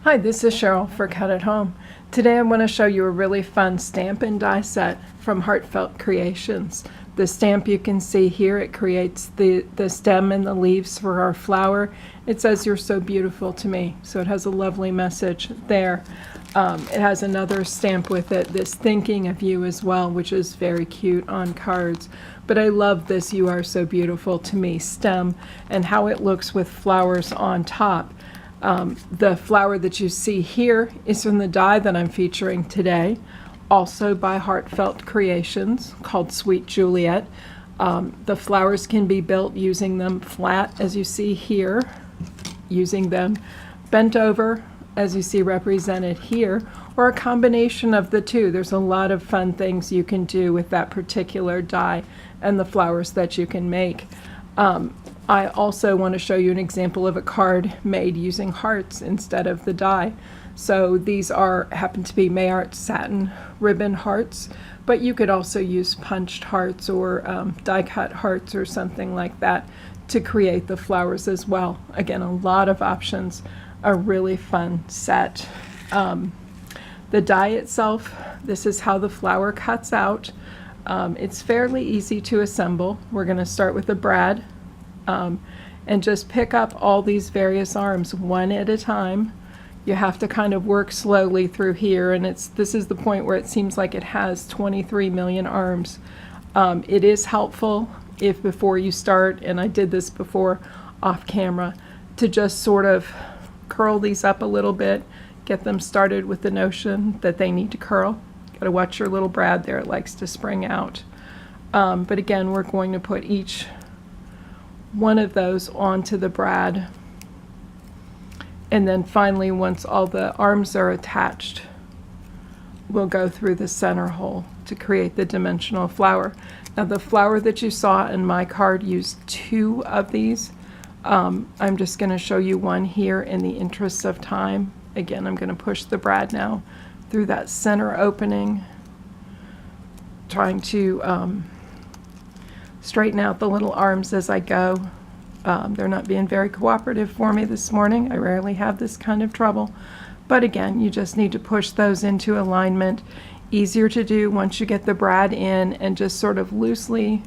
Hi, this is Cheryl for Cut at Home. Today I want to show you a really fun stamp and die set from Heartfelt Creations. The stamp you can see here, it creates the stem and the leaves for our flower. It says, "You're so beautiful to me," so it has a lovely message there. It has another stamp with it, this thinking of you as well, which is very cute on cards. But I love this "You are so beautiful to me" stem and how it looks with flowers on top. The flower that you see here is from the die that I'm featuring today, also by Heartfelt Creations, called Sweet Juliet. The flowers can be built using them flat, as you see here, using them bent over, as you see represented here, or a combination of the two. There's a lot of fun things you can do with that particular die and the flowers that you can make. I also want to show you an example of a card made using hearts instead of the die. So these happen to be Mayart satin ribbon hearts, but you could also use punched hearts or die cut hearts or something like that to create the flowers as well. Again, a lot of options, a really fun set. The die itself, this is how the flower cuts out. It's fairly easy to assemble. We're going to start with a brad. And just pick up all these various arms one at a time. You have to kind of work slowly through here, and this is the point where it seems like it has 23 million arms. It is helpful if before you start, and I did this before off camera, to just sort of curl these up a little bit, get them started with the notion that they need to curl. Got to watch your little brad there, it likes to spring out. But again, we're going to put each one of those onto the brad, and then finally, once all the arms are attached, we'll go through the center hole to create the dimensional flower. Now, the flower that you saw in my card used 2 of these. I'm just going to show you one here in the interest of time. Again, I'm going to push the brad now through that center opening, trying to straighten out the little arms as I go. They're not being very cooperative for me this morning. I rarely have this kind of trouble. But again, you just need to push those into alignment. Easier to do once you get the brad in, and just sort of loosely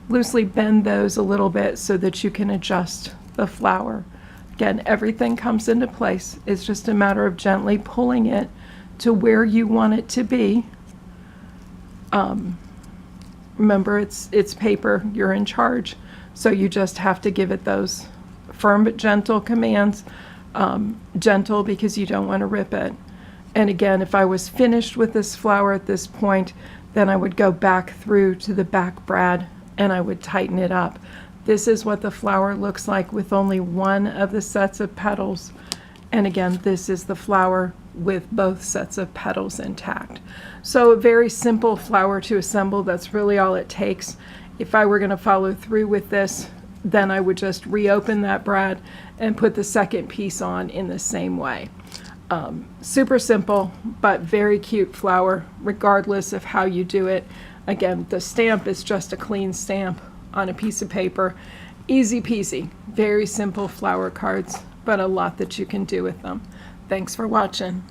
bend those a little bit so that you can adjust the flower. Again, everything comes into place. It's just a matter of gently pulling it to where you want it to be. Remember, it's paper, you're in charge, so you just have to give it those firm but gentle commands. Gentle because you don't want to rip it. And again, if I was finished with this flower at this point, then I would go back through to the back brad and I would tighten it up. This is what the flower looks like with only one of the sets of petals. And again, this is the flower with both sets of petals intact. So a very simple flower to assemble. That's really all it takes. If I were going to follow through with this, then I would just reopen that brad and put the second piece on in the same way. Super simple, but very cute flower, regardless of how you do it. Again, the stamp is just a clean stamp on a piece of paper. Easy peasy. Very simple flower cards, but a lot that you can do with them. Thanks for watching.